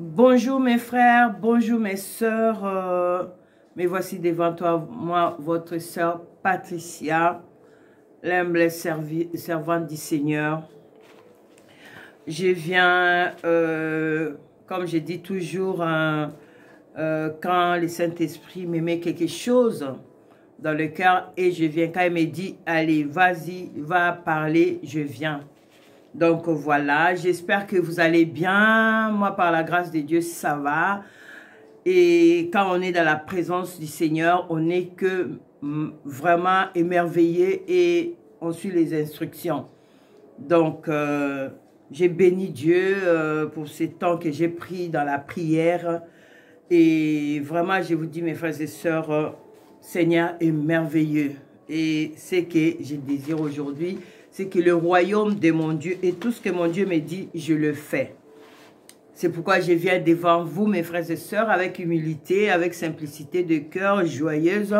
Bonjour mes frères, bonjour mes sœurs, me voici devant toi, moi, votre sœur Patricia, l'humble servante du Seigneur. Je viens, comme je dis toujours, quand le Saint-Esprit me met quelque chose dans le cœur et je viens, quand il me dit, allez, vas-y, va parler, je viens. Donc voilà, j'espère que vous allez bien. Moi, par la grâce de Dieu, ça va. Et quand on est dans la présence du Seigneur, on n'est que vraiment émerveillé et on suit les instructions. Donc, j'ai béni Dieu pour ce temps que j'ai pris dans la prière. Et vraiment, je vous dis, mes frères et sœurs, Seigneur est merveilleux. Et ce que je désire aujourd'hui, c'est que le royaume de mon Dieu et tout ce que mon Dieu me dit, je le fais. C'est pourquoi je viens devant vous, mes frères et sœurs, avec humilité, avec simplicité de cœur, joyeuse,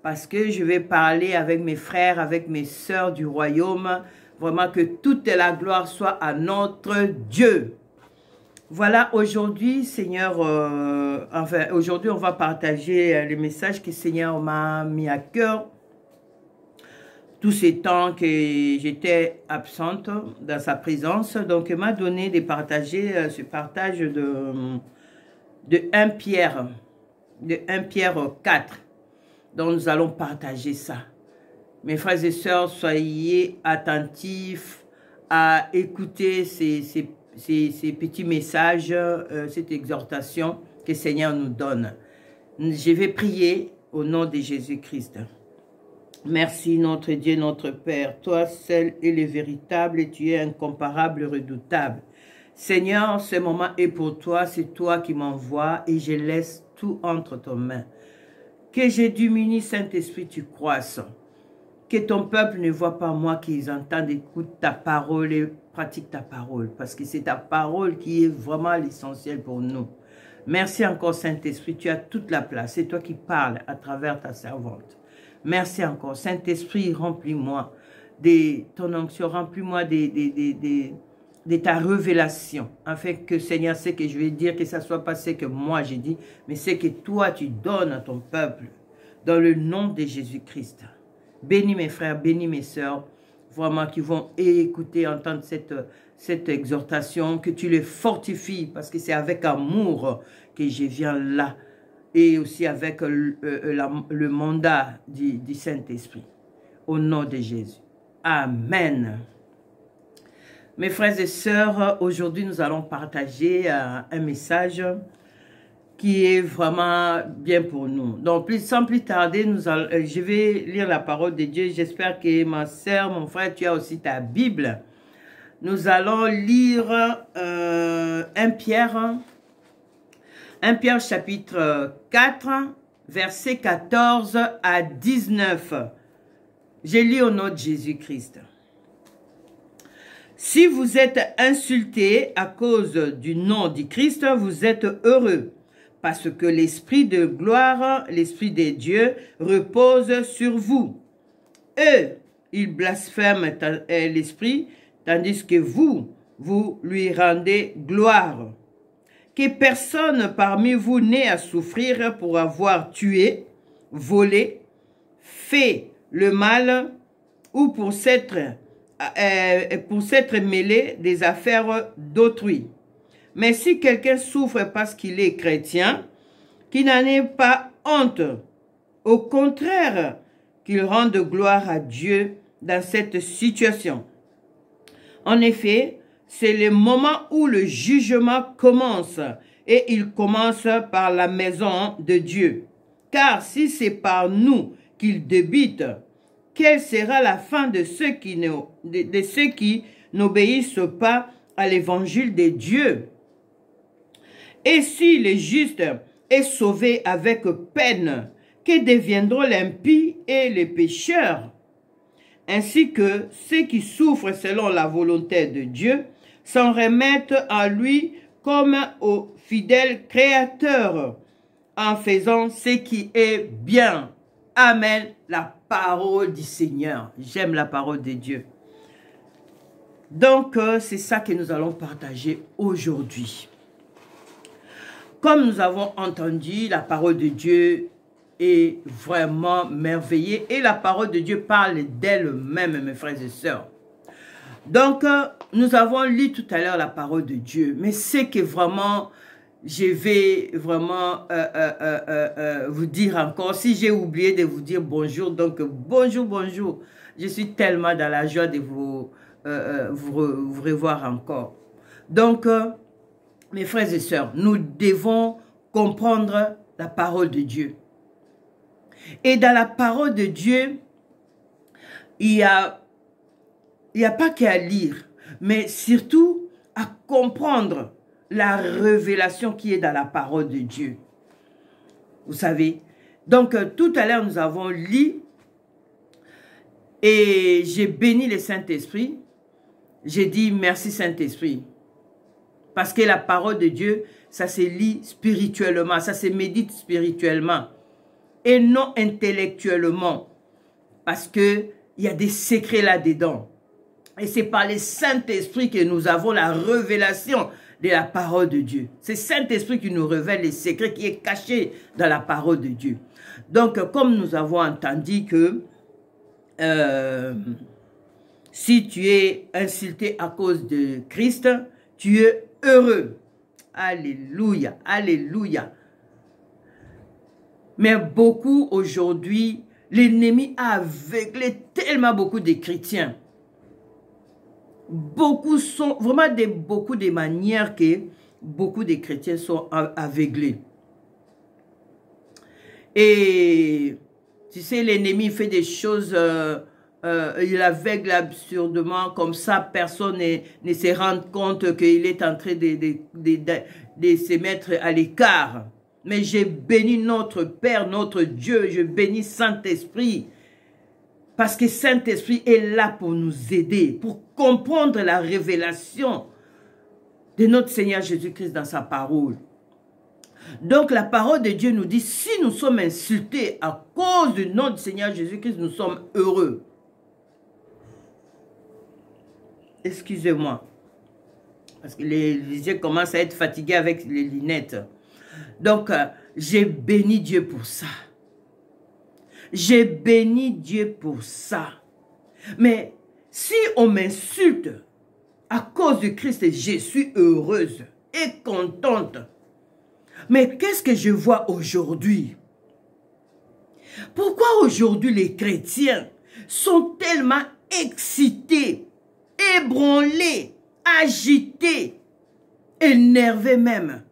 parce que je vais parler avec mes frères, avec mes sœurs du royaume, vraiment que toute la gloire soit à notre Dieu. Voilà, aujourd'hui, Seigneur, aujourd'hui, on va partager le message que le Seigneur m'a mis à cœur. Tous ces temps que j'étais absente dans sa présence, donc il m'a donné de partager ce partage de 1 Pierre, de 1 Pierre 4. Donc nous allons partager ça. Mes frères et sœurs, soyez attentifs à écouter ces petits messages, cette exhortation que le Seigneur nous donne. Je vais prier au nom de Jésus-Christ. Merci notre Dieu, notre Père, toi seul est le véritable et tu es incomparable, redoutable. Seigneur, ce moment est pour toi, c'est toi qui m'envoies et je laisse tout entre tes mains. Que je diminue, Saint-Esprit, tu croisses. Que ton peuple ne voit pas moi, qu'ils entendent, écoutent ta parole et pratiquent ta parole. Parce que c'est ta parole qui est vraiment l'essentiel pour nous. Merci encore, Saint-Esprit, tu as toute la place. C'est toi qui parles à travers ta servante. Merci encore. Saint-Esprit, remplis-moi de ton onction, remplis-moi de ta révélation, afin que, Seigneur, ce que je vais dire, que ça soit pas ce que moi j'ai dit, mais ce que toi tu donnes à ton peuple, dans le nom de Jésus-Christ. Bénis mes frères, bénis mes sœurs, vraiment qui vont écouter, entendre cette exhortation, que tu les fortifies, parce que c'est avec amour que je viens là. Et aussi avec le mandat du Saint-Esprit. Au nom de Jésus. Amen. Mes frères et sœurs, aujourd'hui nous allons partager un message qui est vraiment bien pour nous. Donc sans plus tarder, je vais lire la parole de Dieu. J'espère que ma sœur, mon frère, tu as aussi ta Bible. Nous allons lire 1 Pierre. 1 Pierre chapitre 4, versets 14 à 19. Je lis au nom de Jésus-Christ. Si vous êtes insultés à cause du nom du Christ, vous êtes heureux, parce que l'Esprit de gloire, l'Esprit de Dieu, repose sur vous. Eux, ils blasphèment l'Esprit, tandis que vous lui rendez gloire. Que personne parmi vous n'ait à souffrir pour avoir tué, volé, fait le mal ou pour s'être mêlé des affaires d'autrui. Mais si quelqu'un souffre parce qu'il est chrétien, qu'il n'en ait pas honte, au contraire, qu'il rende gloire à Dieu dans cette situation. En effet, c'est le moment où le jugement commence, et il commence par la maison de Dieu. Car si c'est par nous qu'il débute, quelle sera la fin de ceux qui n'obéissent pas à l'évangile de Dieu? Et si le juste est sauvé avec peine, que deviendront l'impie et les pécheurs? Ainsi que ceux qui souffrent selon la volonté de Dieu s'en remettent à lui comme au fidèle Créateur, en faisant ce qui est bien. Amen. La parole du Seigneur. J'aime la parole de Dieu. Donc, c'est ça que nous allons partager aujourd'hui. Comme nous avons entendu, la parole de Dieu est vraiment merveilleuse et la parole de Dieu parle d'elle-même, mes frères et sœurs. Donc, nous avons lu tout à l'heure la parole de Dieu, mais c'est que vraiment, je vais vraiment vous dire encore, si j'ai oublié de vous dire bonjour, donc bonjour, bonjour. Je suis tellement dans la joie de vous revoir encore. Donc, mes frères et sœurs, nous devons comprendre la parole de Dieu. Et dans la parole de Dieu, il y a pas qu'à lire, mais surtout à comprendre la révélation qui est dans la parole de Dieu. Vous savez, donc tout à l'heure nous avons lu et j'ai béni le Saint-Esprit. J'ai dit merci Saint-Esprit. Parce que la parole de Dieu, ça se lit spirituellement, ça se médite spirituellement et non intellectuellement. Parce qu'il y a des secrets là-dedans. Et c'est par le Saint-Esprit que nous avons la révélation de la parole de Dieu. C'est le Saint-Esprit qui nous révèle les secrets qui est caché dans la parole de Dieu. Donc, comme nous avons entendu que si tu es insulté à cause de Christ, tu es heureux. Alléluia, alléluia. Mais beaucoup aujourd'hui, l'ennemi a aveuglé tellement beaucoup de chrétiens. Beaucoup sont vraiment beaucoup de manières que beaucoup de chrétiens sont aveuglés. Et tu sais, l'ennemi fait des choses, il aveugle absurdement, comme ça personne ne se rend compte qu'il est en train de se mettre à l'écart. Mais j'ai béni notre Père, notre Dieu, je bénis Saint-Esprit. Parce que Saint-Esprit est là pour nous aider, pour comprendre la révélation de notre Seigneur Jésus-Christ dans sa parole. Donc la parole de Dieu nous dit, si nous sommes insultés à cause de notre Seigneur Jésus-Christ, nous sommes heureux. Excusez-moi, parce que les yeux commencent à être fatigués avec les lunettes. Donc, j'ai béni Dieu pour ça. J'ai béni Dieu pour ça. Mais si on m'insulte à cause de Christ, je suis heureuse et contente. Mais qu'est-ce que je vois aujourd'hui? Pourquoi aujourd'hui les chrétiens sont tellement excités, ébranlés, agités, énervés même?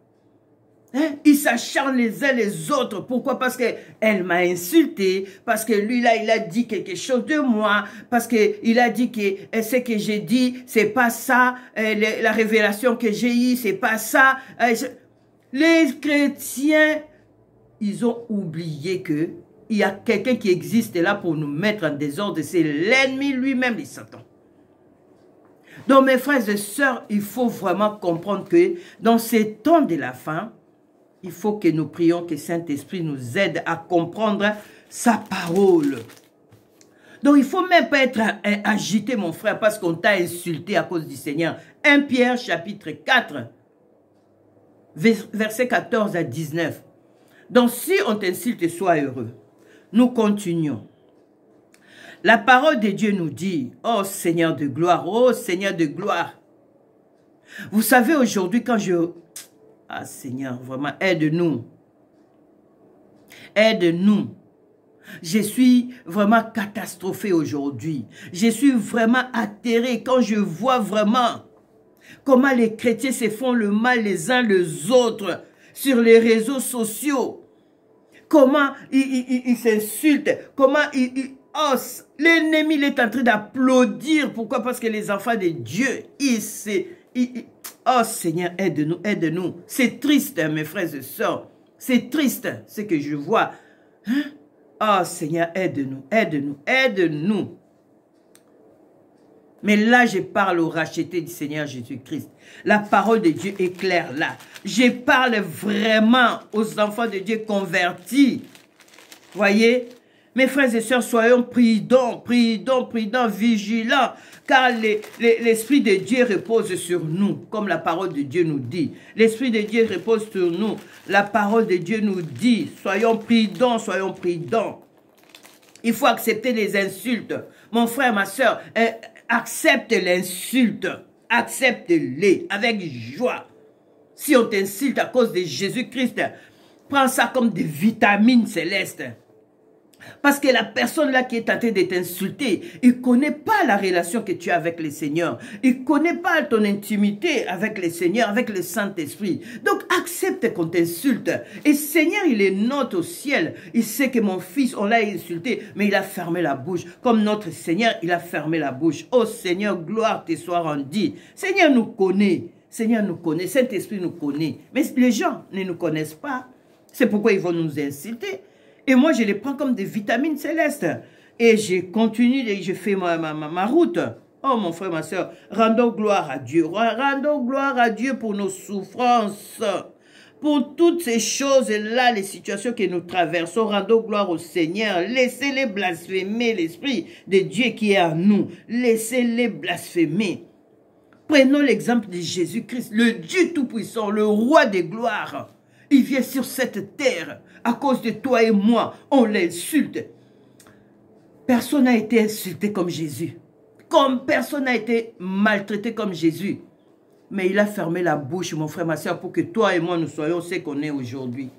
Hein? Ils s'acharnent les uns les autres. Pourquoi? Parce qu'elle m'a insulté, parce que lui là, il a dit quelque chose de moi, parce qu'il a dit que ce que j'ai dit, c'est pas ça, la révélation que j'ai eue, c'est pas ça. Les chrétiens, ils ont oublié que il y a quelqu'un qui existe là pour nous mettre en désordre. C'est l'ennemi lui-même, le Satan. Donc mes frères et sœurs, il faut vraiment comprendre que dans ces temps de la fin, il faut que nous prions que Saint-Esprit nous aide à comprendre sa parole. Donc, il ne faut même pas être agité, mon frère, parce qu'on t'a insulté à cause du Seigneur. 1 Pierre, chapitre 4, versets 14 à 19. Donc, si on t'insulte, sois heureux. Nous continuons. La parole de Dieu nous dit, oh Seigneur de gloire, oh Seigneur de gloire. Vous savez, aujourd'hui, quand je... Ah Seigneur, vraiment, aide-nous. Aide-nous. Je suis vraiment catastrophé aujourd'hui. Je suis vraiment atterré quand je vois vraiment comment les chrétiens se font le mal les uns les autres sur les réseaux sociaux. Comment ils s'insultent. Comment oh, l'ennemi est en train d'applaudir. Pourquoi? Parce que les enfants de Dieu, oh Seigneur, aide-nous, aide-nous. C'est triste, mes frères et sœurs. C'est triste ce que je vois. Hein? Oh Seigneur, aide-nous, aide-nous, aide-nous. Mais là, je parle au racheté du Seigneur Jésus-Christ. La parole de Dieu est claire là. Je parle vraiment aux enfants de Dieu convertis. Voyez? Mes frères et sœurs, soyons prudents, vigilants, car l'Esprit de Dieu repose sur nous, comme la parole de Dieu nous dit. L'Esprit de Dieu repose sur nous. La parole de Dieu nous dit, soyons prudents, soyons prudents. Il faut accepter les insultes. Mon frère, ma soeur, accepte l'insulte. Accepte-les avec joie. Si on t'insulte à cause de Jésus-Christ, prends ça comme des vitamines célestes. Parce que la personne là qui est tentée de t'insulter, il ne connaît pas la relation que tu as avec le Seigneur. Il ne connaît pas ton intimité avec le Seigneur, avec le Saint-Esprit. Donc accepte qu'on t'insulte. Et Seigneur, il est note au ciel. Il sait que mon fils, on l'a insulté, mais il a fermé la bouche. Comme notre Seigneur, il a fermé la bouche. Oh Seigneur, gloire te soit rendue. Seigneur nous connaît. Seigneur nous connaît. Saint-Esprit nous connaît. Mais les gens ne nous connaissent pas. C'est pourquoi ils vont nous insulter. Et moi, je les prends comme des vitamines célestes. Et je continue, et je fais ma route. Oh, mon frère, ma soeur, rendons gloire à Dieu. Rendons gloire à Dieu pour nos souffrances. Pour toutes ces choses-là, les situations que nous traversons, rendons gloire au Seigneur. Laissez-les blasphémer l'Esprit de Dieu qui est en nous. Laissez-les blasphémer. Prenons l'exemple de Jésus-Christ, le Dieu Tout-Puissant, le Roi des gloires. Il vient sur cette terre. À cause de toi et moi, on l'insulte. Personne n'a été insulté comme Jésus. Comme personne n'a été maltraité comme Jésus. Mais il a fermé la bouche, mon frère, ma soeur, pour que toi et moi, nous soyons ce qu'on est aujourd'hui.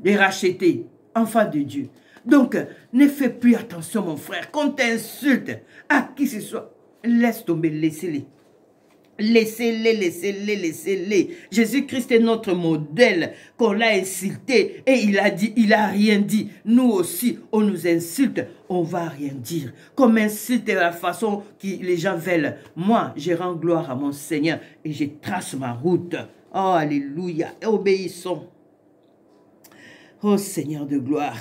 Les rachetés, enfants de Dieu. Donc, ne fais plus attention, mon frère. Qu'on t'insulte, à qui ce soit, laisse tomber, laissez-les. Laissez-les, laissez-les, laissez-les. Jésus-Christ est notre modèle, qu'on l'a insulté et il a dit, il a rien dit. Nous aussi, on nous insulte, on va rien dire. Comme insulte de la façon que les gens veulent. Moi, je rends gloire à mon Seigneur et je trace ma route. Oh, alléluia. Obéissons. Oh, Seigneur de gloire.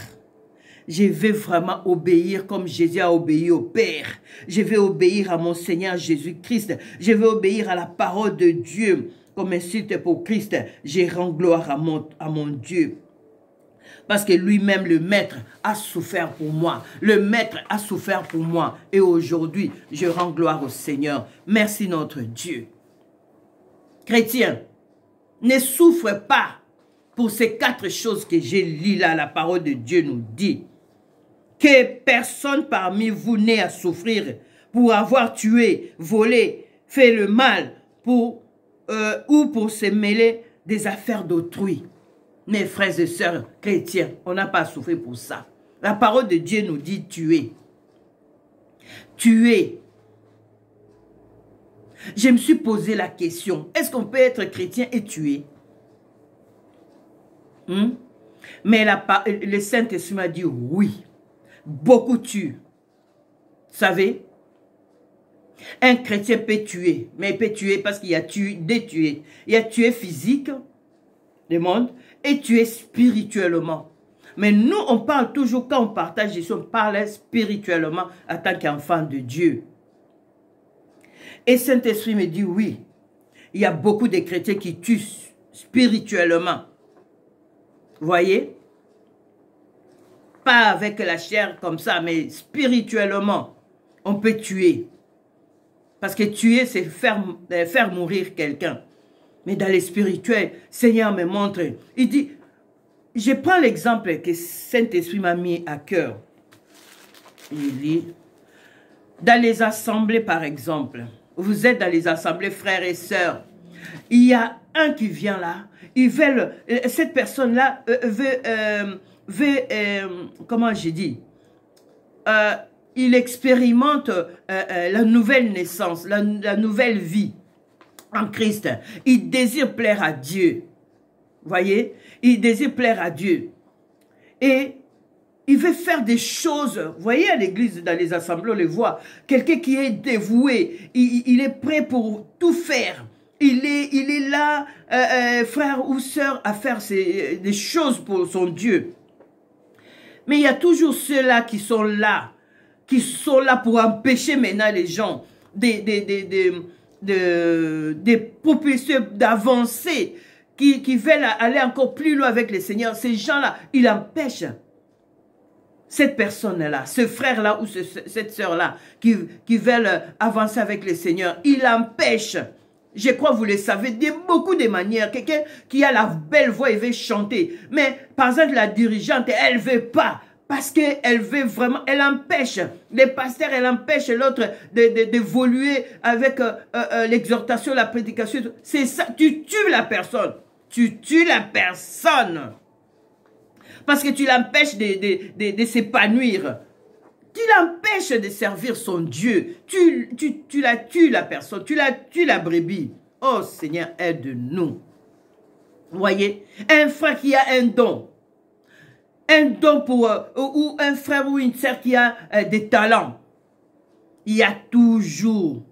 Je vais vraiment obéir comme Jésus a obéi au Père. Je vais obéir à mon Seigneur Jésus-Christ. Je vais obéir à la parole de Dieu. Comme insulte pour Christ, je rends gloire à mon Dieu. Parce que lui-même, le Maître, a souffert pour moi. Le Maître a souffert pour moi. Et aujourd'hui, je rends gloire au Seigneur. Merci notre Dieu. Chrétien, ne souffre pas pour ces 4 choses que j'ai lues là. La parole de Dieu nous dit. Que personne parmi vous n'ait à souffrir pour avoir tué, volé, fait le mal ou pour se mêler des affaires d'autrui. Mes frères et sœurs chrétiens, on n'a pas à souffrir pour ça. La parole de Dieu nous dit tuer. Tuer. Je me suis posé la question, est-ce qu'on peut être chrétien et tuer? Mais le Saint-Esprit m'a dit oui. Beaucoup tuent. Vous savez, un chrétien peut tuer, mais il peut tuer parce qu'il y a des tués. Il y a tué physique, le monde, et tué spirituellement. Mais nous, on parle toujours, quand on partage ici, on parle spirituellement en tant qu'enfant de Dieu. Et Saint-Esprit me dit oui, il y a beaucoup de chrétiens qui tuent spirituellement. Vous voyez? Pas avec la chair comme ça, mais spirituellement, on peut tuer. Parce que tuer, c'est faire mourir quelqu'un. Mais dans les spirituels, Seigneur me montre. Il dit, je prends l'exemple que Saint-Esprit m'a mis à cœur. Il dit, dans les assemblées par exemple, vous êtes dans les assemblées frères et sœurs, il y a un qui vient là, cette personne-là comment j'ai dit, il expérimente la nouvelle naissance, la nouvelle vie en Christ. Il désire plaire à Dieu. Voyez, il désire plaire à Dieu. Et il veut faire des choses. Vous voyez à l'église, dans les assemblées, on le voit. Quelqu'un qui est dévoué, il est prêt pour tout faire. Il est là, frère ou sœur, à faire des choses pour son Dieu. Mais il y a toujours ceux-là qui sont là pour empêcher maintenant les gens de propulser, d'avancer, qui veulent aller encore plus loin avec le Seigneur. Ces gens-là, ils empêchent. cette personne-là, ce frère-là ou cette sœur-là qui veulent avancer avec le Seigneur, il empêche. Je crois que vous le savez, de beaucoup de manières. Quelqu'un qui a la belle voix, il veut chanter. Mais par exemple, la dirigeante, elle ne veut pas. Parce qu'elle veut vraiment, elle empêche. Les pasteurs, elle empêche l'autre d'évoluer avec l'exhortation, la prédication. C'est ça, tu tues la personne. Tu tues la personne. Parce que tu l'empêches de s'épanouir. Tu l'empêches de servir son Dieu. Tu la tues, la personne. Tu la tues, la brebis. Oh Seigneur, aide-nous. Voyez, un frère qui a un don pour, ou un frère ou une sœur qui a des talents. Il y a toujours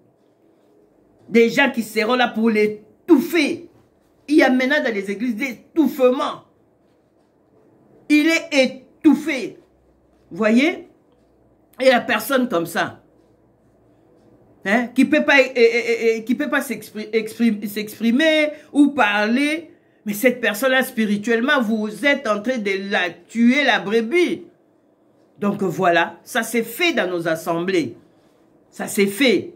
des gens qui seront là pour l'étouffer. Il y a maintenant dans les églises des étouffements. Il est étouffé. Voyez? Et la personne comme ça, hein, qui peut pas s'exprimer ou parler, mais cette personne-là, spirituellement, vous êtes en train de la tuer, la brebis. Donc voilà, ça s'est fait dans nos assemblées. Ça s'est fait.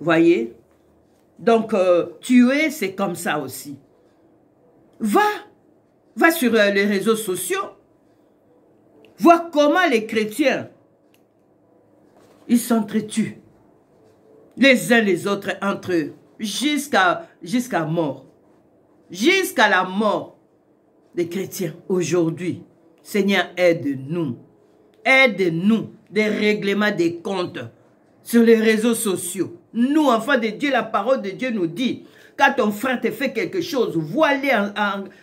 Voyez? Donc, tuer, c'est comme ça aussi. Va sur les réseaux sociaux. Vois comment les chrétiens, ils s'entretuent. Les uns les autres entre eux. Jusqu'à mort. Jusqu'à la mort des chrétiens aujourd'hui. Seigneur, aide-nous. Aide-nous des règlements des comptes sur les réseaux sociaux. Nous, enfants de Dieu, la parole de Dieu nous dit, quand ton frère te fait quelque chose, voilez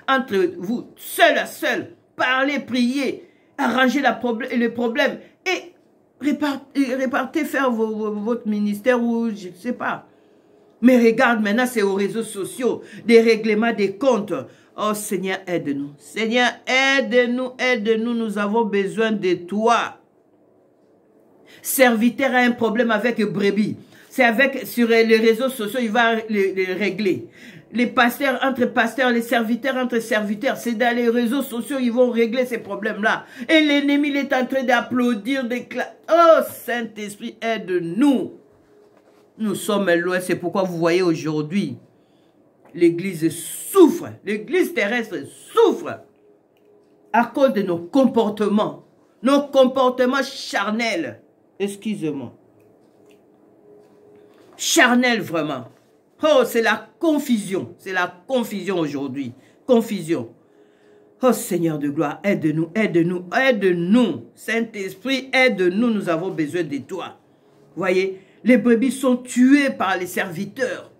entre vous, seul à seul, parlez, priez, arrangez le problème et répartez faire votre ministère ou je ne sais pas. Mais regarde, maintenant c'est aux réseaux sociaux, des règlements des comptes. Oh Seigneur, aide-nous. Seigneur, aide-nous, aide-nous, nous avons besoin de toi. Serviteur a un problème avec brebis. C'est sur les réseaux sociaux, il va les régler. Les pasteurs entre pasteurs, les serviteurs entre serviteurs, c'est dans les réseaux sociaux, ils vont régler ces problèmes-là. Et l'ennemi, il est en train d'applaudir, d'éclater. Oh Saint-Esprit, aide-nous. Nous sommes loin, c'est pourquoi vous voyez aujourd'hui, l'Église souffre, l'Église terrestre souffre à cause de nos comportements charnels. Excusez-moi. Charnel vraiment. Oh, c'est la confusion aujourd'hui. Confusion. Oh Seigneur de gloire, aide-nous, aide-nous, aide-nous. Saint-Esprit, aide-nous, nous avons besoin de toi. Voyez, les brebis sont tuées par les serviteurs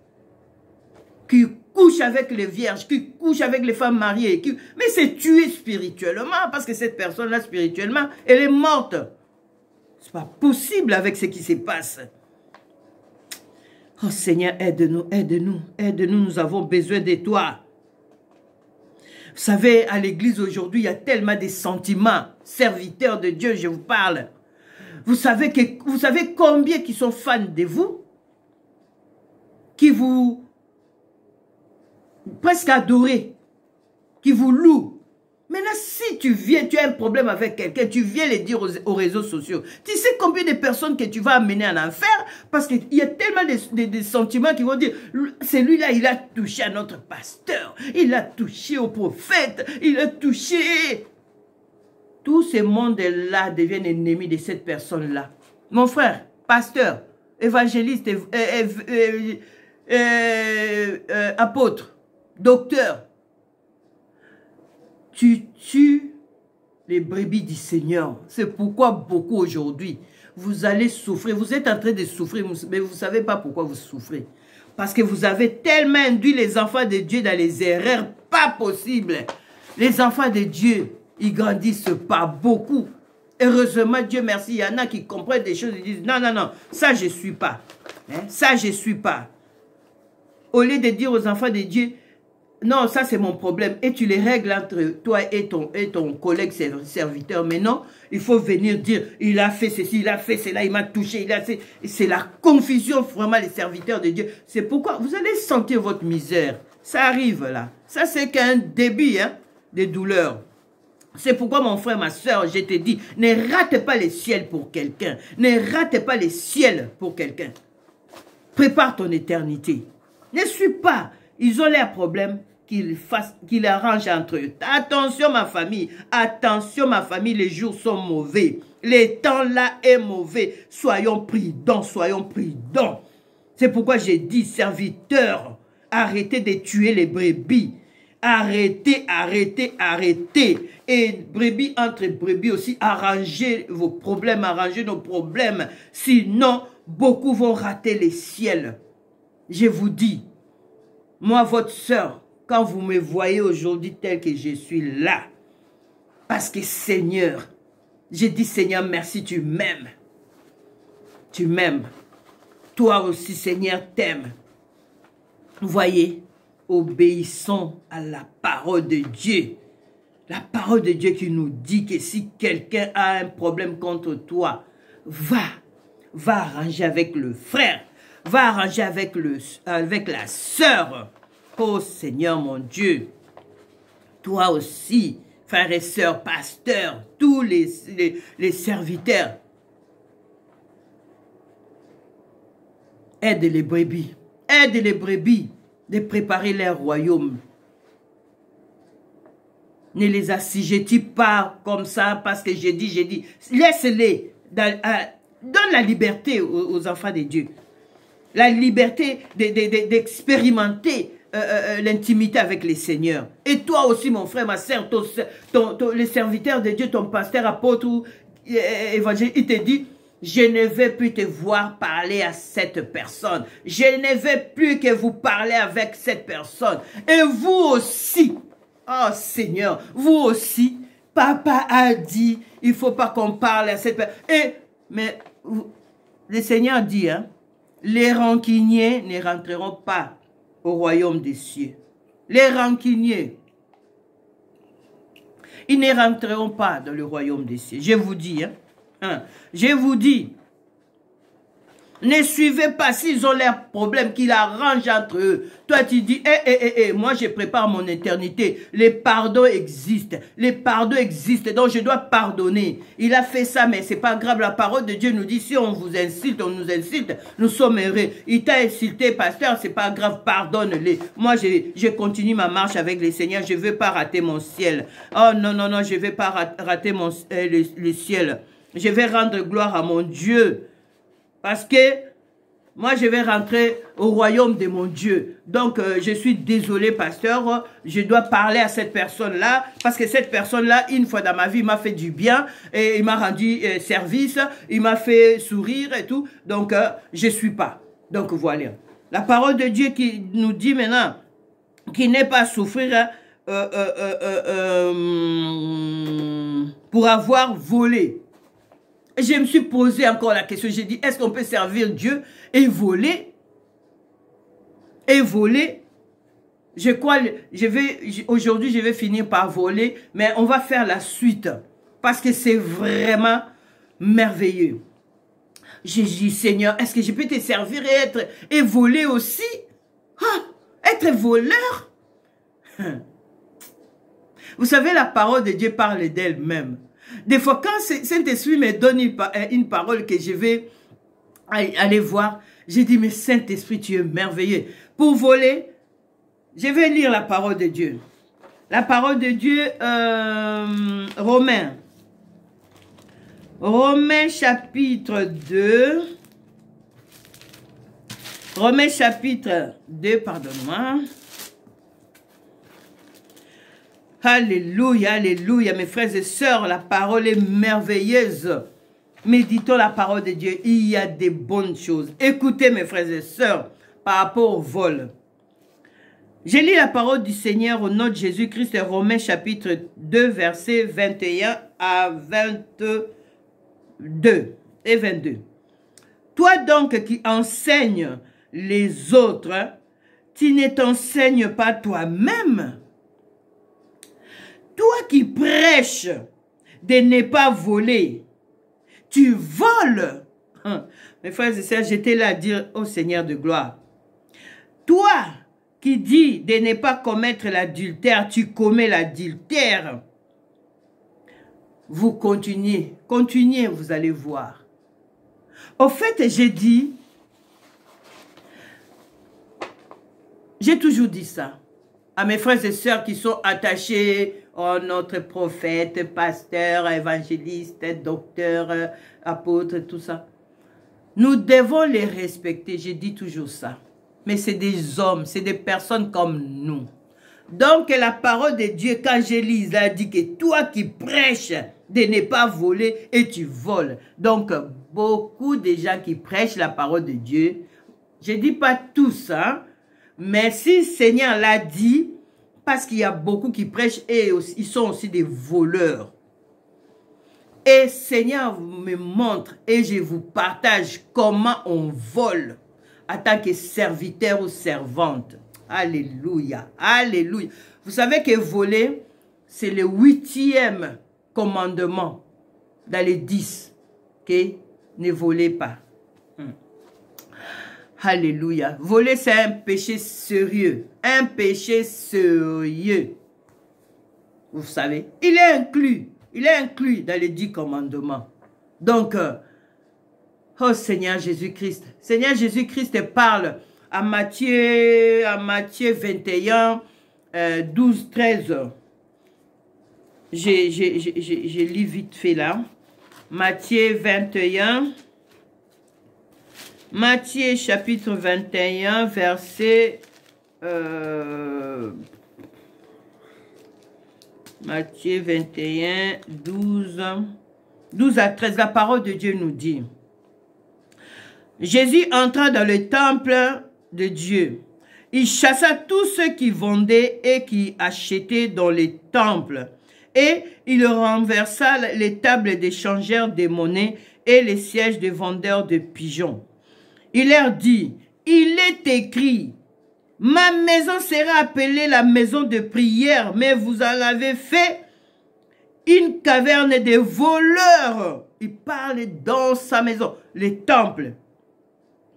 qui couchent avec les vierges, qui couchent avec les femmes mariées. Mais c'est tué spirituellement parce que cette personne-là, spirituellement, elle est morte. C'est pas possible avec ce qui se passe. Oh Seigneur, aide-nous, aide-nous, aide-nous, nous avons besoin de toi. Vous savez, à l'église aujourd'hui, il y a tellement de sentiments. Serviteurs de Dieu, je vous parle. Vous savez combien qui sont fans de vous? Qui vous presque adorez, qui vous louent. Maintenant, si tu as un problème avec quelqu'un, tu viens le dire aux réseaux sociaux. Tu sais combien de personnes que tu vas amener en enfer? Parce qu'il y a tellement de sentiments qui vont dire, celui-là, il a touché à notre pasteur, il a touché au prophète, il a touché. Tous ces mondes-là deviennent ennemis de cette personne-là. Mon frère, pasteur, évangéliste, apôtre, docteur, tu tues les brebis du Seigneur. C'est pourquoi beaucoup aujourd'hui, vous allez souffrir. Vous êtes en train de souffrir, mais vous ne savez pas pourquoi vous souffrez. Parce que vous avez tellement induit les enfants de Dieu dans les erreurs pas possibles. Les enfants de Dieu, ils grandissent pas beaucoup. Heureusement, Dieu merci, il y en a qui comprennent des choses et disent, non, non, non, ça je ne suis pas. Hein? Ça je ne suis pas. Au lieu de dire aux enfants de Dieu, non, ça c'est mon problème. Et tu les règles entre toi et ton collègue serviteur. Mais non, il faut venir dire, il a fait ceci, il a fait cela, il m'a touché. C'est la confusion vraiment les serviteurs de Dieu. C'est pourquoi vous allez sentir votre misère. Ça arrive là. Ça c'est qu'un début hein, des douleurs. C'est pourquoi mon frère, ma soeur, je te dis, ne rate pas les ciels pour quelqu'un. Ne rate pas les ciels pour quelqu'un. Prépare ton éternité. Ne suis pas. Ils ont leurs problèmes qu'ils arrangent entre eux. Attention ma famille. Attention ma famille, les jours sont mauvais. Le temps là est mauvais. Soyons prudents, soyons prudents. C'est pourquoi j'ai dit, serviteurs, arrêtez de tuer les brebis. Arrêtez, arrêtez, arrêtez. Et brebis entre brebis aussi, arrangez vos problèmes, arrangez nos problèmes. Sinon, beaucoup vont rater les ciels. Je vous dis, moi, votre sœur, quand vous me voyez aujourd'hui tel que je suis là, parce que Seigneur, j'ai dit Seigneur, merci, tu m'aimes. Tu m'aimes. Toi aussi, Seigneur, t'aimes. Vous voyez, obéissons à la parole de Dieu. La parole de Dieu qui nous dit que si quelqu'un a un problème contre toi, va arranger avec le frère, va arranger avec la sœur. Oh Seigneur mon Dieu, toi aussi, frères et sœurs, pasteurs, tous les serviteurs, aide les brebis de préparer leur royaume. Ne les assujettis pas comme ça parce que j'ai dit. Laisse-les. Donne la liberté aux enfants de Dieu. La liberté d'expérimenter l'intimité avec les seigneurs. Et toi aussi, mon frère, ma soeur, les serviteurs de Dieu, ton pasteur, apôtre ou évangéliste, il te dit, je ne vais plus te voir parler à cette personne. Je ne vais plus que vous parler avec cette personne. Et vous aussi, oh Seigneur, vous aussi, papa a dit, il ne faut pas qu'on parle à cette personne. Mais le Seigneur dit, hein, les rancuniers ne rentreront pas au royaume des cieux. Les rancuniers, ils ne rentreront pas dans le royaume des cieux. Je vous dis, je vous dis, ne suivez pas s'ils ont leurs problèmes qu'ils arrangent entre eux. Toi, tu dis, moi, je prépare mon éternité. Les pardons existent. Les pardons existent. Donc, je dois pardonner. Il a fait ça, mais c'est pas grave. La parole de Dieu nous dit, si on vous insulte, on nous insulte, nous sommes heureux. Il t'a insulté, pasteur, c'est pas grave, pardonne-les. Moi, je continue ma marche avec le Seigneur. Je ne veux pas rater mon ciel. Oh, non, non, non, je ne vais pas rater le ciel. Je vais rendre gloire à mon Dieu. Parce que moi, je vais rentrer au royaume de mon Dieu. Donc, je suis désolé, pasteur. Je dois parler à cette personne-là. Parce que cette personne-là, une fois dans ma vie, m'a fait du bien. Et il m'a rendu service. Il m'a fait sourire et tout. Donc, je ne suis pas. Donc, voilà. La parole de Dieu qui nous dit maintenant qu'il n'est pas à souffrir pour avoir volé. Je me suis posé encore la question, j'ai dit, est-ce qu'on peut servir Dieu et voler? Et voler? Je crois, aujourd'hui, je vais finir par voler, mais on va faire la suite. Parce que c'est vraiment merveilleux. J'ai dit, Seigneur, est-ce que je peux te servir et voler aussi? Être voleur? Vous savez, la parole de Dieu parle d'elle-même. Des fois, quand Saint-Esprit me donne une parole que je vais aller voir, j'ai dit, mais Saint-Esprit, tu es merveilleux. Pour voler, je vais lire la parole de Dieu. La parole de Dieu, Romains. Romains chapitre 2. Romains chapitre 2, pardonne-moi. Alléluia, alléluia, mes frères et sœurs, la parole est merveilleuse. Méditons la parole de Dieu, il y a des bonnes choses. Écoutez, mes frères et sœurs, par rapport au vol. J'ai lu la parole du Seigneur au nom de Jésus-Christ, Romains chapitre 2, versets 21 à 22 et 22. Toi donc qui enseignes les autres, tu ne t'enseignes pas toi-même. Toi qui prêches de ne pas voler, tu voles. Mes frères et sœurs, j'étais là à dire au Seigneur de gloire. Toi qui dis de ne pas commettre l'adultère, tu commets l'adultère. vous continuez. Continuez, vous allez voir. Au fait, j'ai toujours dit ça à mes frères et sœurs qui sont attachés à notre prophète, pasteur, évangéliste, docteur, apôtre, tout ça. Nous devons les respecter, j'ai dit toujours ça. Mais c'est des hommes, c'est des personnes comme nous. Donc la parole de Dieu, quand je lis, elle dit que toi qui prêches de ne pas voler et tu voles. Donc beaucoup de gens qui prêchent la parole de Dieu, je ne dis pas tous, hein, mais si le Seigneur l'a dit, parce qu'il y a beaucoup qui prêchent et aussi, ils sont aussi des voleurs. Et Seigneur me montre et je vous partage comment on vole en tant que serviteur ou servante. Alléluia, alléluia. Vous savez que voler, c'est le 8e commandement dans les 10. Que ne volez pas. Alléluia. Voler, c'est un péché sérieux. Un péché sérieux. Vous savez, il est inclus. Il est inclus dans les 10 commandements. Donc, oh Seigneur Jésus-Christ. Seigneur Jésus-Christ parle à Matthieu 21, 12, 13. J'ai lu vite fait là. Matthieu 21. Matthieu chapitre 21, verset... Matthieu 21, 12 à 13. La parole de Dieu nous dit: Jésus entra dans le temple de Dieu. Il chassa tous ceux qui vendaient et qui achetaient dans les temples. Et il renversa les tables des changeurs de monnaie et les sièges des vendeurs de pigeons. Il leur dit: il est écrit, ma maison sera appelée la maison de prière, mais vous en avez fait une caverne de voleurs. Il parle dans sa maison, les temples.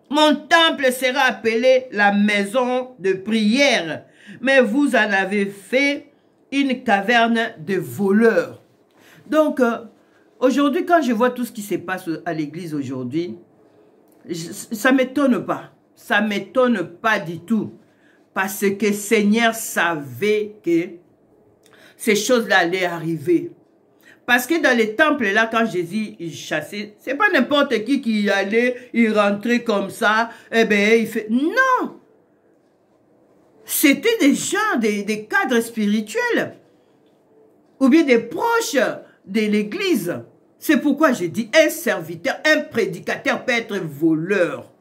Mon temple sera appelé la maison de prière, mais vous en avez fait une caverne de voleurs. Donc, aujourd'hui, quand je vois tout ce qui se passe à l'église aujourd'hui, ça ne m'étonne pas. Ça ne m'étonne pas du tout. Parce que Seigneur savait que ces choses-là allaient arriver. Parce que dans les temples, là, quand Jésus chassait, c'est pas n'importe qui allait, il rentrait comme ça, eh bien, il fait... Non! C'était des gens, des cadres spirituels, ou bien des proches de l'église. C'est pourquoi j'ai dit, un serviteur, un prédicateur peut être voleur.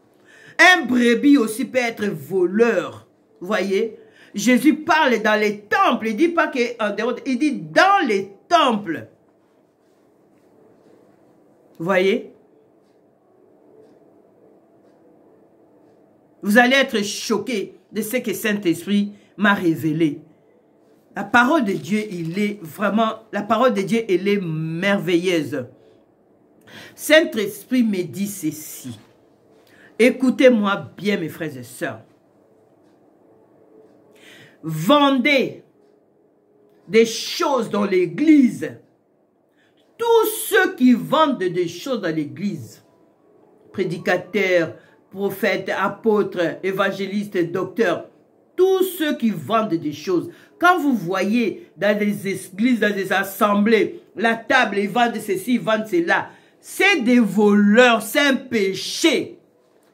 Un brebis aussi peut être voleur. Vous voyez? Jésus parle dans les temples. Il ne dit pas qu'en dehors, il dit dans les temples. Vous voyez? Vous allez être choqués de ce que Saint-Esprit m'a révélé. La parole de Dieu, il est vraiment, la parole de Dieu, elle est merveilleuse. Saint-Esprit me dit ceci. Écoutez-moi bien, mes frères et sœurs. Vendez des choses dans l'église. Tous ceux qui vendent des choses dans l'église, prédicateurs, prophètes, apôtres, évangélistes, docteurs, tous ceux qui vendent des choses. Quand vous voyez dans des églises, dans des assemblées, la table, ils vendent ceci, ils vendent cela. C'est des voleurs, c'est un péché.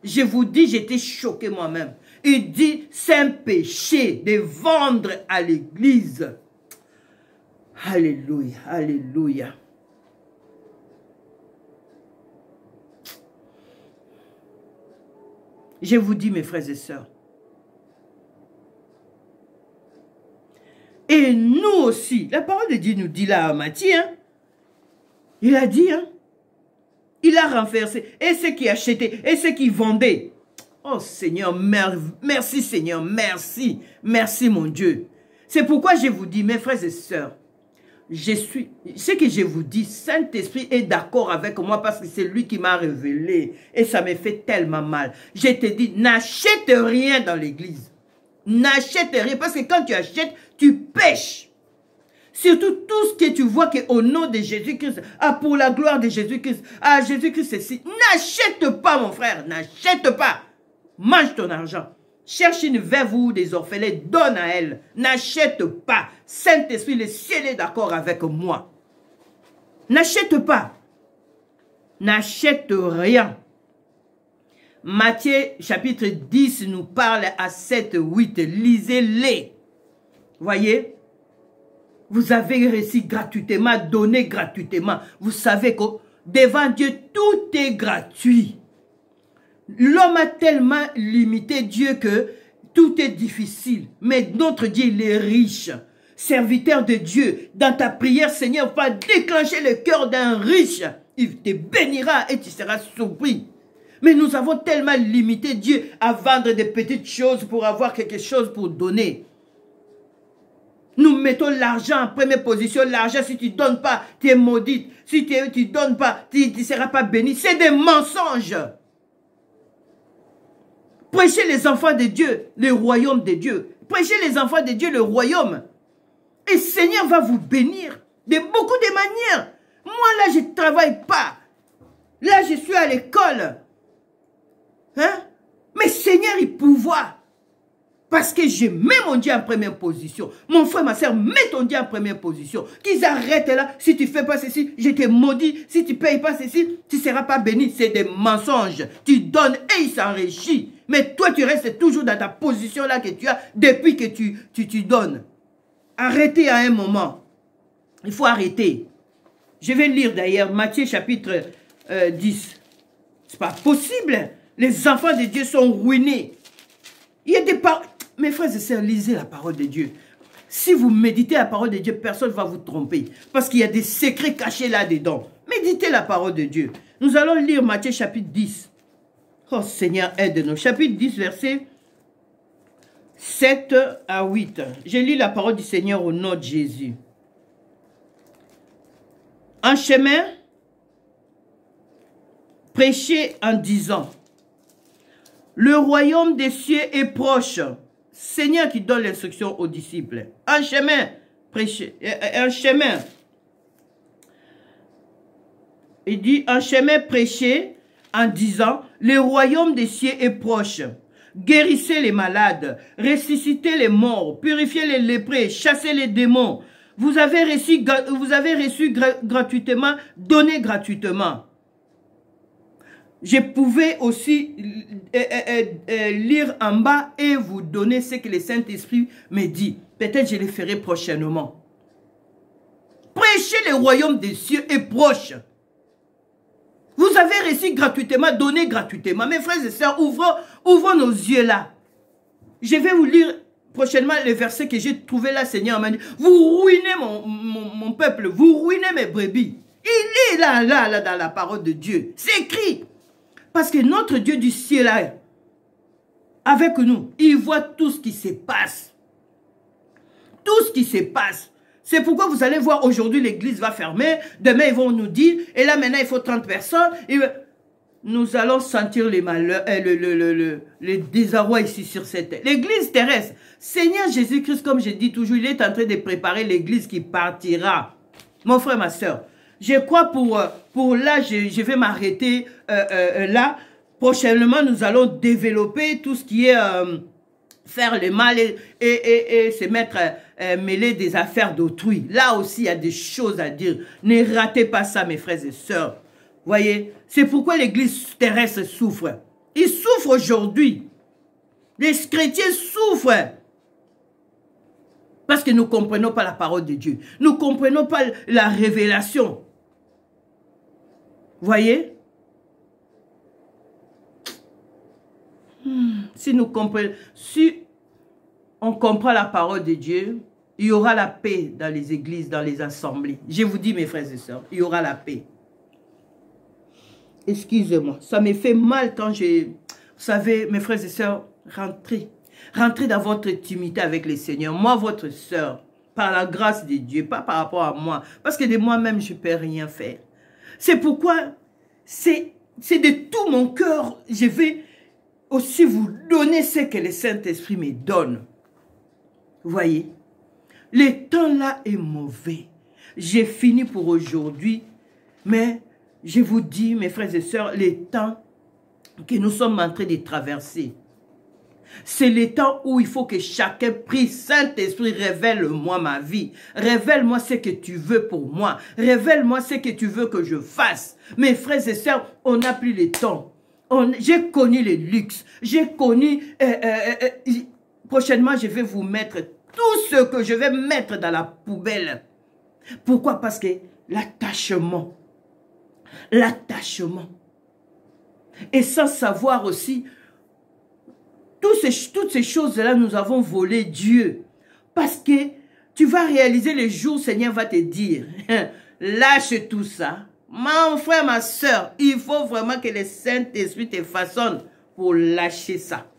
Je vous dis, j'étais choqué moi-même. Il dit, c'est un péché de vendre à l'église. Alléluia, alléluia. Je vous dis, mes frères et sœurs, et nous aussi, la parole de Dieu nous dit là à Matthieu, hein, il a dit, hein, il a renversé, et ceux qui achetaient, et ceux qui vendaient. Oh Seigneur, merci Seigneur, merci, merci mon Dieu. C'est pourquoi je vous dis, mes frères et sœurs, ce que je vous dis, Saint-Esprit est d'accord avec moi parce que c'est lui qui m'a révélé et ça me fait tellement mal. Je te dis, n'achète rien dans l'église. N'achète rien parce que quand tu achètes, tu pêches. Surtout tout ce que tu vois qu'au nom de Jésus-Christ, pour la gloire de Jésus-Christ, Jésus-Christ ceci. N'achète pas, mon frère, n'achète pas. Mange ton argent. Cherche une veuve ou des orphelins, donne à elle. N'achète pas. Saint-Esprit, le ciel est d'accord avec moi. N'achète pas. N'achète rien. Matthieu chapitre 10 nous parle à 7, 8. Lisez-les. Voyez? Vous avez reçu gratuitement, donné gratuitement. Vous savez que devant Dieu, tout est gratuit. L'homme a tellement limité Dieu que tout est difficile. Mais notre Dieu, il est riche. Serviteur de Dieu, dans ta prière, Seigneur, va déclencher le cœur d'un riche. Il te bénira et tu seras surpris. Mais nous avons tellement limité Dieu à vendre des petites choses pour avoir quelque chose pour donner. Nous mettons l'argent en première position. L'argent, si tu ne donnes pas, tu es maudite. Si tu ne donnes pas, tu ne seras pas béni. C'est des mensonges. Prêchez les enfants de Dieu, le royaume de Dieu. Prêchez les enfants de Dieu, le royaume. Et le Seigneur va vous bénir de beaucoup de manières. Moi, là, je ne travaille pas. Là, je suis à l'école. Hein? Mais Seigneur, il pouvoir. Parce que je mets mon Dieu en première position. Mon frère, ma soeur, mets ton Dieu en première position. Qu'ils arrêtent là. Si tu ne fais pas ceci, je te maudis. Si tu ne payes pas ceci, tu ne seras pas béni. C'est des mensonges. Tu donnes et il s'enrichit. Mais toi, tu restes toujours dans ta position là que tu as depuis que tu donnes. Arrêtez à un moment. Il faut arrêter. Je vais lire d'ailleurs Matthieu chapitre 10. C'est pas possible. Les enfants de Dieu sont ruinés. Il y a des paroles. Mes frères et sœurs, lisez la parole de Dieu. Si vous méditez la parole de Dieu, personne ne va vous tromper. Parce qu'il y a des secrets cachés là-dedans. Méditez la parole de Dieu. Nous allons lire Matthieu chapitre 10. Oh Seigneur, aide-nous. Chapitre 10, verset 7 à 8. Je lis la parole du Seigneur au nom de Jésus. En chemin, prêchez en disant, le royaume des cieux est proche. Seigneur qui donne l'instruction aux disciples. En chemin, prêchez. En chemin. Il dit, en chemin, prêchez en disant, le royaume des cieux est proche. Guérissez les malades, ressuscitez les morts, purifiez les lépreux, chassez les démons. Vous avez reçu gratuitement, donnez gratuitement. Je pouvais aussi lire en bas et vous donner ce que le Saint-Esprit me dit. Peut-être je le ferai prochainement. Prêchez le royaume des cieux est proche. Vous avez reçu gratuitement, donnez gratuitement. Mes frères et sœurs, ouvrons nos yeux là. Je vais vous lire prochainement le verset que j'ai trouvé là, Seigneur m'a dit. Vous ruinez mon peuple, vous ruinez mes brebis. Il est là, dans la parole de Dieu. C'est écrit. Parce que notre Dieu du ciel là, avec nous, il voit tout ce qui se passe. Tout ce qui se passe. C'est pourquoi vous allez voir aujourd'hui l'église va fermer. Demain ils vont nous dire, et là maintenant il faut 30 personnes. Nous allons sentir les malheurs, le désarroi ici sur cette terre. L'église terrestre, Seigneur Jésus-Christ, comme je dis toujours, il est en train de préparer l'église qui partira. Mon frère, ma soeur, je crois pour là, je vais m'arrêter là. Prochainement, nous allons développer tout ce qui est faire le mal et se mettre mêler des affaires d'autrui. Là aussi, il y a des choses à dire. Ne ratez pas ça, mes frères et sœurs. Voyez, c'est pourquoi l'église terrestre souffre. Il souffre aujourd'hui. Les chrétiens souffrent. Parce que nous ne comprenons pas la parole de Dieu. Nous ne comprenons pas la révélation. Voyez? Si on comprend la parole de Dieu, il y aura la paix dans les églises, dans les assemblées. Je vous dis, mes frères et sœurs, il y aura la paix. Excusez-moi, ça me fait mal quand vous savez, mes frères et sœurs, rentrez. Rentrez dans votre intimité avec le Seigneur. Moi, votre sœur, par la grâce de Dieu, pas par rapport à moi. Parce que de moi-même, je ne peux rien faire. C'est pourquoi, c'est de tout mon cœur, je vais aussi vous donner ce que le Saint-Esprit me donne. Vous voyez? Le temps là est mauvais. J'ai fini pour aujourd'hui. Mais je vous dis, mes frères et sœurs, le temps que nous sommes en train de traverser, c'est le temps où il faut que chacun prie. Saint-Esprit, révèle-moi ma vie. Révèle-moi ce que tu veux pour moi. Révèle-moi ce que tu veux que je fasse. Mes frères et sœurs, on n'a plus le temps. J'ai connu le luxe. J'ai connu... prochainement, je vais vous mettre tout ce que je vais mettre dans la poubelle. Pourquoi? Parce que l'attachement. L'attachement. Et sans savoir aussi... Toutes ces choses-là, nous avons volé Dieu. Parce que tu vas réaliser le jour où le Seigneur va te dire, lâche tout ça. Mon frère, ma soeur, il faut vraiment que le Saint-Esprit te façonne pour lâcher ça.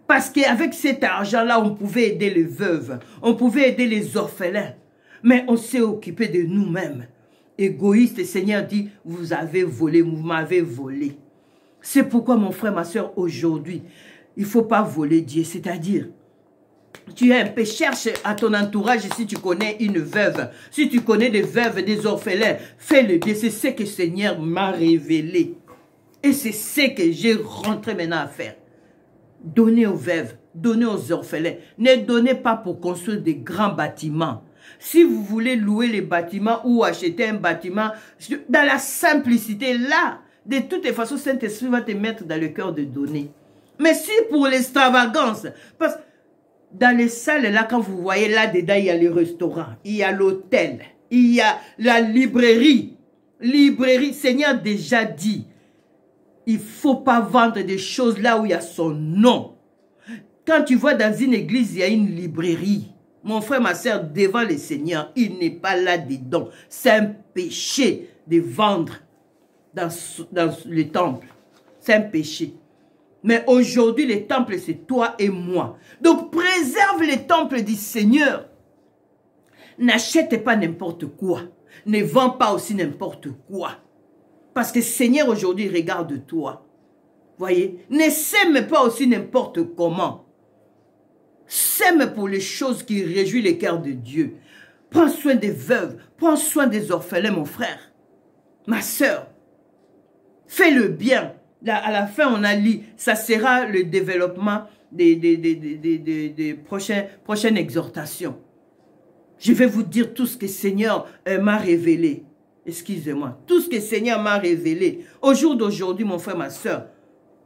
Parce qu'avec cet argent-là, on pouvait aider les veuves, on pouvait aider les orphelins. Mais on s'est occupé de nous-mêmes. Égoïste, le Seigneur dit, vous avez volé, vous m'avez volé. C'est pourquoi, mon frère, ma soeur, aujourd'hui, il ne faut pas voler Dieu. C'est-à-dire, tu es un peu, cherche à ton entourage si tu connais une veuve. Si tu connais des veuves, des orphelins, fais-le bien. C'est ce que le Seigneur m'a révélé. Et c'est ce que j'ai rentré maintenant à faire. Donnez aux veuves, donnez aux orphelins. Ne donnez pas pour construire des grands bâtiments. Si vous voulez louer les bâtiments ou acheter un bâtiment, dans la simplicité, là, de toutes les façons, Saint-Esprit va te mettre dans le cœur de donner. Mais si pour l'extravagance, parce que dans les salles, là, quand vous voyez là-dedans, il y a le restaurant, il y a l'hôtel, il y a la librairie. Librairie, Seigneur a déjà dit, il ne faut pas vendre des choses là où il y a son nom. Quand tu vois dans une église, il y a une librairie. Mon frère, ma soeur, devant le Seigneur, il n'est pas là-dedans. C'est un péché de vendre dans le temple. C'est un péché. Mais aujourd'hui, le temple, c'est toi et moi. Donc, préserve le temple du Seigneur. N'achète pas n'importe quoi. Ne vends pas aussi n'importe quoi. Parce que le Seigneur, aujourd'hui, regarde toi. Voyez, ne sème pas aussi n'importe comment. Sème pour les choses qui réjouissent le cœur de Dieu. Prends soin des veuves. Prends soin des orphelins, mon frère. Ma soeur. Fais le bien. Là, à la fin, on a lu, ça sera le développement des prochaines exhortations. Je vais vous dire tout ce que le Seigneur m'a révélé. Excusez-moi. Tout ce que le Seigneur m'a révélé. Au jour d'aujourd'hui, mon frère, ma soeur,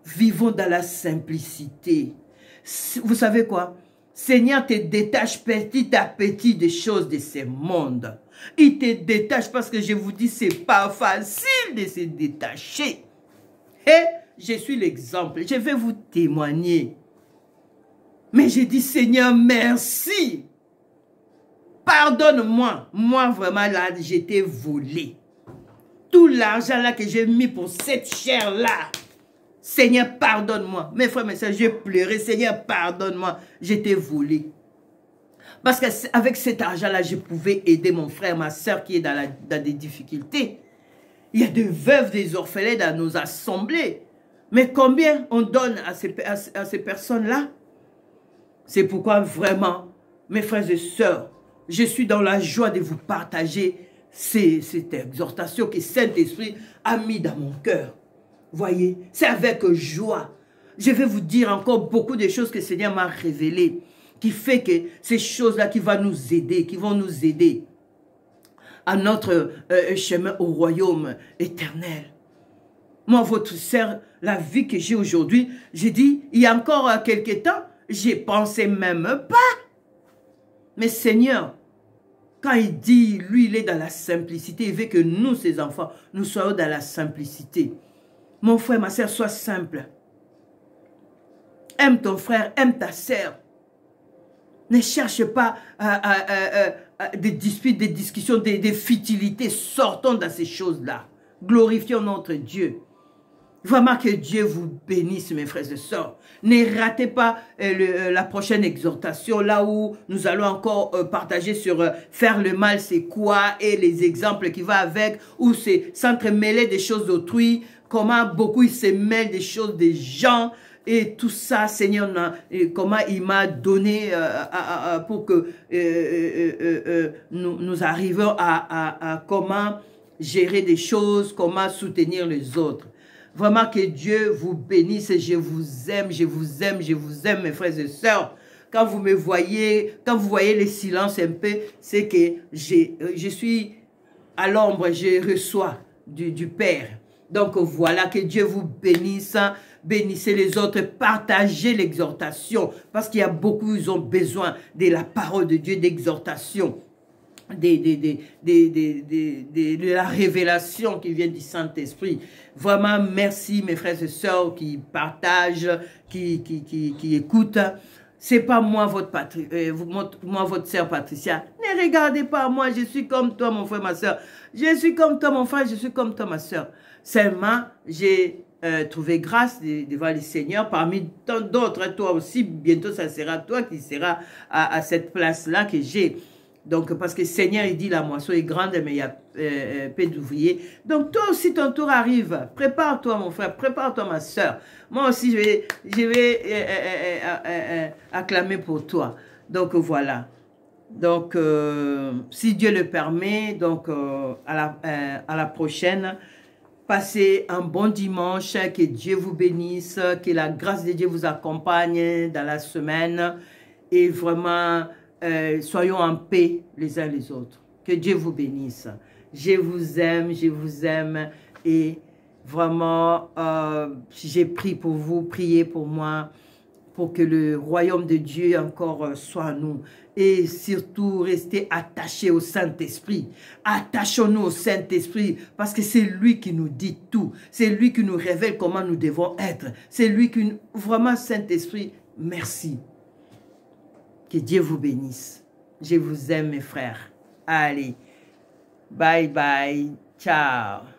vivons dans la simplicité. Vous savez quoi? Seigneur te détache petit à petit des choses de ce monde. Il te détache parce que je vous dis, c'est pas facile de se détacher. Et je suis l'exemple. Je vais vous témoigner. Mais j'ai dit, Seigneur, merci. Pardonne-moi. Moi, vraiment, là, j'étais volé. Tout l'argent là que j'ai mis pour cette chair-là. Seigneur, pardonne-moi. Mes frères, mes soeurs, j'ai pleuré. Seigneur, pardonne-moi. J'étais volé. Parce qu'avec cet argent-là, je pouvais aider mon frère, ma soeur qui est dans des difficultés. Il y a des veuves, des orphelins dans nos assemblées. Mais combien on donne à ces personnes-là? C'est pourquoi vraiment, mes frères et sœurs, je suis dans la joie de vous partager cette exhortation que Saint-Esprit a mis dans mon cœur. Voyez, c'est avec joie. Je vais vous dire encore beaucoup de choses que le Seigneur m'a révélées, qui fait que ces choses-là qui vont nous aider à notre chemin au royaume éternel. Moi, votre sœur, la vie que j'ai aujourd'hui, j'ai dit, il y a encore quelques temps, j'y pensais même pas. Mais Seigneur, quand il dit, lui, il est dans la simplicité, il veut que nous, ses enfants, nous soyons dans la simplicité. Mon frère, ma sœur, sois simple. Aime ton frère, aime ta sœur. Ne cherche pas des disputes, des discussions, des futilités. Sortons dans ces choses-là. Glorifions notre Dieu. Vraiment que Dieu vous bénisse, mes frères et sœurs. Ne ratez pas la prochaine exhortation, là où nous allons encore partager sur faire le mal, c'est quoi, et les exemples qui vont avec, où c'est s'entremêler des choses d'autrui, comment beaucoup ils se mêlent des choses des gens. et tout ça, Seigneur, comment il m'a donné pour que nous arrivions à comment gérer des choses, comment soutenir les autres. Vraiment que Dieu vous bénisse et je vous aime, je vous aime, je vous aime, mes frères et sœurs. Quand vous me voyez, quand vous voyez le silence un peu, c'est que je suis à l'ombre, je reçois du Père. Donc voilà, que Dieu vous bénisse, bénissez les autres, partagez l'exhortation, parce qu'il y a beaucoup, ils ont besoin de la parole de Dieu, d'exhortation, de la révélation qui vient du Saint-Esprit. Vraiment, merci mes frères et sœurs qui partagent, qui écoutent. C'est pas moi votre sœur Patricia. Ne regardez pas moi, je suis comme toi mon frère, ma sœur. Je suis comme toi mon frère, je suis comme toi ma sœur. Seulement, j'ai trouvé grâce devant le Seigneur parmi tant d'autres. Toi aussi, bientôt ça sera toi qui seras à cette place-là que j'ai. Donc, parce que le Seigneur, il dit la moisson est grande, mais il y a peu d'ouvriers. Donc, toi aussi, ton tour arrive. Prépare-toi, mon frère. Prépare-toi, ma soeur. Moi aussi, je vais acclamer pour toi. Donc, voilà. Donc, si Dieu le permet, donc, à la prochaine, passez un bon dimanche. Que Dieu vous bénisse. Que la grâce de Dieu vous accompagne dans la semaine. Et vraiment... soyons en paix les uns les autres. Que Dieu vous bénisse. Je vous aime et vraiment, j'ai prié pour vous, priez pour moi, pour que le royaume de Dieu encore soit en nous. Et surtout, restez attachés au Saint-Esprit. Attachons-nous au Saint-Esprit parce que c'est lui qui nous dit tout. C'est lui qui nous révèle comment nous devons être. C'est lui qui... Vraiment, Saint-Esprit, merci. Que Dieu vous bénisse. Je vous aime, mes frères. Allez, bye bye. Ciao.